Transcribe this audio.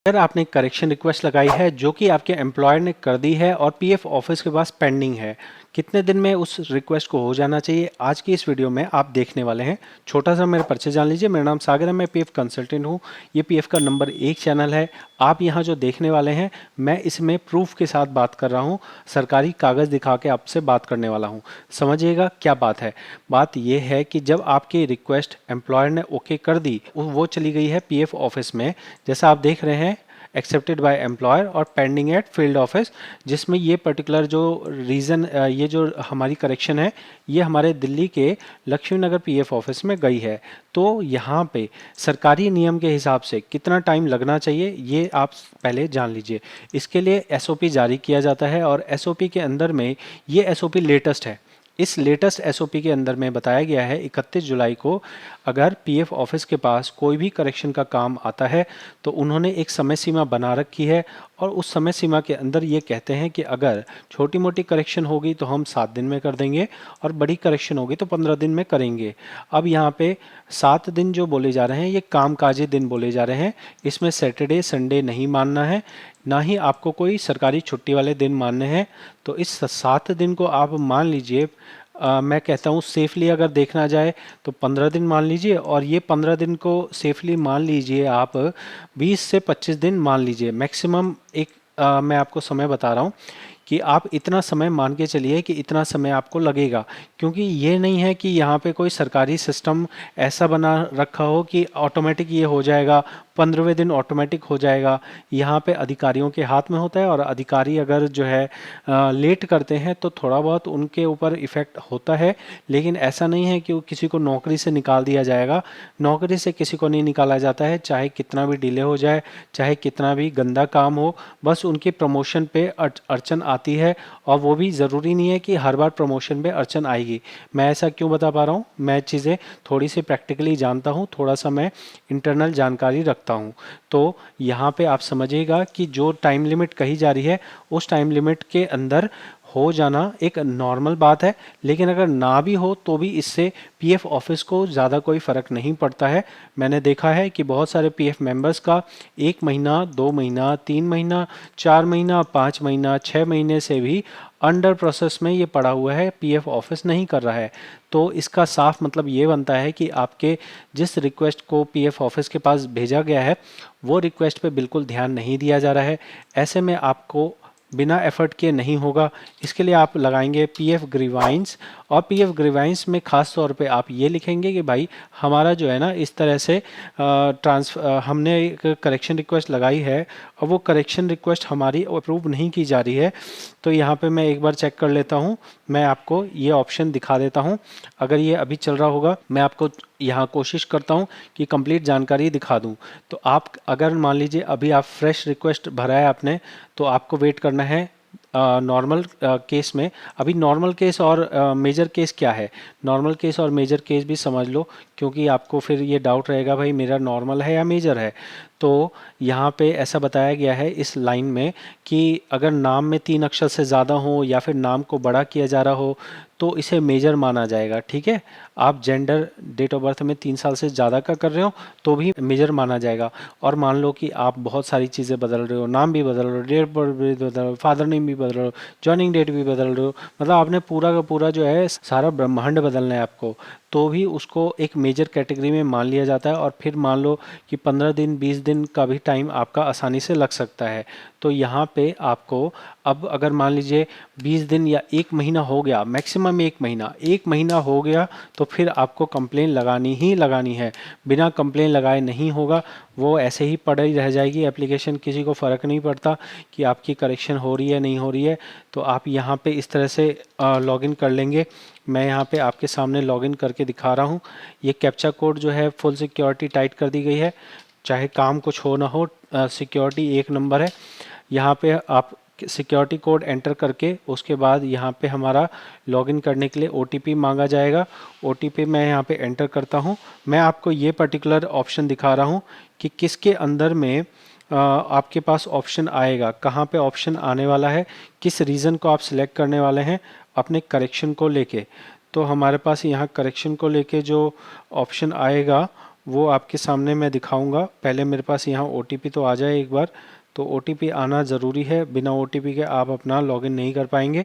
अगर आपने correction request लगाई है जो कि आपके एम्प्लॉयर ने कर दी है और पीएफ ऑफिस के पास पेंडिंग है, कितने दिन में उस रिक्वेस्ट को हो जाना चाहिए, आज की इस वीडियो में आप देखने वाले हैं। छोटा सा मेरा परिचय जान लीजिए। मेरा नाम सागर है, मैं पीएफ कंसल्टेंट हूं। ये पीएफ का नंबर 1 चैनल है। आप यहां जो देखने वाले हैं, मैं इसमें प्रूफ के साथ बात कर रहा हूं, सरकारी कागज़ दिखा के आपसे बात करने वाला हूं। समझिएगा क्या बात है। बात यह है कि जब आपकी रिक्वेस्ट एम्प्लॉयर ने ओके कर दी, वो चली गई है पीएफ ऑफिस में, जैसा आप देख रहे हैं, एक्सेप्टेड बाय एम्प्लॉयर और पेंडिंग एट फील्ड ऑफिस, जिसमें ये पर्टिकुलर जो रीज़न, ये जो हमारी करेक्शन है, ये हमारे दिल्ली के लक्ष्मी नगर पीएफ ऑफिस में गई है। तो यहाँ पे सरकारी नियम के हिसाब से कितना टाइम लगना चाहिए ये आप पहले जान लीजिए। इसके लिए एसओपी जारी किया जाता है और एसओपी के अंदर में ये एसओपी लेटेस्ट है। इस लेटेस्ट एसओपी के अंदर में बताया गया है 31 जुलाई को अगर पीएफ ऑफिस के पास कोई भी करेक्शन का काम आता है तो उन्होंने एक समय सीमा बना रखी है और उस समय सीमा के अंदर ये कहते हैं कि अगर छोटी मोटी करेक्शन होगी तो हम 7 दिन में कर देंगे और बड़ी करेक्शन होगी तो 15 दिन में करेंगे। अब यहाँ पे 7 दिन जो बोले जा रहे हैं ये कामकाजी दिन बोले जा रहे हैं। इसमें सैटरडे संडे नहीं मानना है, ना ही आपको कोई सरकारी छुट्टी वाले दिन मानने हैं। तो इस 7 दिन को आप मान लीजिए, मैं कहता हूँ सेफली अगर देखना जाए तो 15 दिन मान लीजिए, और ये 15 दिन को सेफली मान लीजिए आप 20 से 25 दिन मान लीजिए मैक्सिमम। एक मैं आपको समय बता रहा हूँ कि आप इतना समय मान के चलिए कि इतना समय आपको लगेगा, क्योंकि ये नहीं है कि यहाँ पे कोई सरकारी सिस्टम ऐसा बना रखा हो कि ऑटोमेटिक ये हो जाएगा, 15वें दिन ऑटोमेटिक हो जाएगा। यहाँ पे अधिकारियों के हाथ में होता है और अधिकारी अगर जो है लेट करते हैं तो थोड़ा बहुत उनके ऊपर इफ़ेक्ट होता है, लेकिन ऐसा नहीं है कि किसी को नौकरी से निकाल दिया जाएगा। नौकरी से किसी को नहीं निकाला जाता है, चाहे कितना भी डिले हो जाए, चाहे कितना भी गंदा काम हो, बस उनकी प्रमोशन पे अड़चन आती है। और वो भी ज़रूरी नहीं है कि हर बार प्रमोशन पे अड़चन आएगी। मैं ऐसा क्यों बता पा रहा हूँ, मैं चीज़ें थोड़ी सी प्रैक्टिकली जानता हूँ, थोड़ा सा मैं इंटरनल जानकारी रखता हूँ। तो यहाँ पे आप समझिएगा कि जो टाइम लिमिट कही जा रही है उस टाइम लिमिट के अंदर हो जाना एक नॉर्मल बात है, लेकिन अगर ना भी हो तो भी इससे पीएफ ऑफिस को ज़्यादा कोई फ़र्क नहीं पड़ता है। मैंने देखा है कि बहुत सारे पीएफ मेंबर्स का 1 महीना, 2 महीना, 3 महीना, 4 महीना, 5 महीना, 6 महीने से भी अंडर प्रोसेस में ये पड़ा हुआ है, पीएफ ऑफिस नहीं कर रहा है। तो इसका साफ मतलब ये बनता है कि आपके जिस रिक्वेस्ट को पीएफ ऑफिस के पास भेजा गया है वो रिक्वेस्ट पे बिल्कुल ध्यान नहीं दिया जा रहा है। ऐसे में आपको बिना एफर्ट के नहीं होगा। इसके लिए आप लगाएंगे पीएफ ग्रीवाइंस, और पीएफ ग्रीवाइंस में ख़ास तौर पे आप ये लिखेंगे कि भाई हमारा जो है ना इस तरह से हमने एक करेक्शन रिक्वेस्ट लगाई है और वो करेक्शन रिक्वेस्ट हमारी अप्रूव नहीं की जा रही है। तो यहाँ पे मैं एक बार चेक कर लेता हूँ, मैं आपको ये ऑप्शन दिखा देता हूँ। अगर ये अभी चल रहा होगा, मैं आपको यहाँ कोशिश करता हूँ कि कंप्लीट जानकारी दिखा दूँ। तो आप अगर मान लीजिए अभी आप फ्रेश रिक्वेस्ट भरा है आपने, तो आपको वेट करना है नॉर्मल केस में। अभी नॉर्मल केस और मेजर केस क्या है, नॉर्मल केस और मेजर केस भी समझ लो, क्योंकि आपको फिर ये डाउट रहेगा भाई मेरा नॉर्मल है या मेजर है। तो यहाँ पे ऐसा बताया गया है इस लाइन में कि अगर नाम में 3 अक्षर से ज़्यादा हो या फिर नाम को बड़ा किया जा रहा हो तो इसे मेजर माना जाएगा। ठीक है, आप जेंडर डेट ऑफ बर्थ में 3 साल से ज़्यादा का कर रहे हो तो भी मेजर माना जाएगा। और मान लो कि आप बहुत सारी चीज़ें बदल रहे हो, नाम भी बदल रहे हो, डेट बर्थ भी बदल रहे हो, फादर नेम भी बदल रहे हो, जॉइनिंग डेट भी बदल रहे हो, मतलब आपने पूरा का पूरा जो है सारा ब्रह्मांड बदलना है आपको, तो भी उसको एक मेजर कैटेगरी में मान लिया जाता है। और फिर मान लो कि 15 दिन 20 दिन का भी टाइम आपका आसानी से लग सकता है। तो यहाँ पे आपको अब अगर मान लीजिए 20 दिन या 1 महीना हो गया, मैक्सिमम 1 महीना हो गया, तो फिर आपको कंप्लेन लगानी ही लगानी है। बिना कंप्लेन लगाए नहीं होगा, वो ऐसे ही पड़ी रह जाएगी एप्लीकेशन, किसी को फ़र्क नहीं पड़ता कि आपकी करेक्शन हो रही है नहीं हो रही है। तो आप यहाँ पे इस तरह से लॉगिन कर लेंगे। मैं यहाँ पे आपके सामने लॉगिन करके दिखा रहा हूँ। ये कैप्चा कोड जो है फुल सिक्योरिटी टाइट कर दी गई है, चाहे काम कुछ हो ना हो, सिक्योरिटी 1 नंबर है। यहाँ पे आप सिक्योरिटी कोड एंटर करके उसके बाद यहाँ पे हमारा लॉगिन करने के लिए ओटीपी मांगा जाएगा। ओटीपी मैं यहाँ पे एंटर करता हूँ। मैं आपको ये पर्टिकुलर ऑप्शन दिखा रहा हूँ कि किसके अंदर में आपके पास ऑप्शन आएगा, कहाँ पे ऑप्शन आने वाला है, किस रीज़न को आप सिलेक्ट करने वाले हैं अपने करेक्शन को लेके। तो हमारे पास यहाँ करेक्शन को लेके जो ऑप्शन आएगा वो आपके सामने मैं दिखाऊंगा। पहले मेरे पास यहाँ OTP तो आ जाए एक बार, तो OTP आना ज़रूरी है, बिना OTP के आप अपना लॉगिन नहीं कर पाएंगे।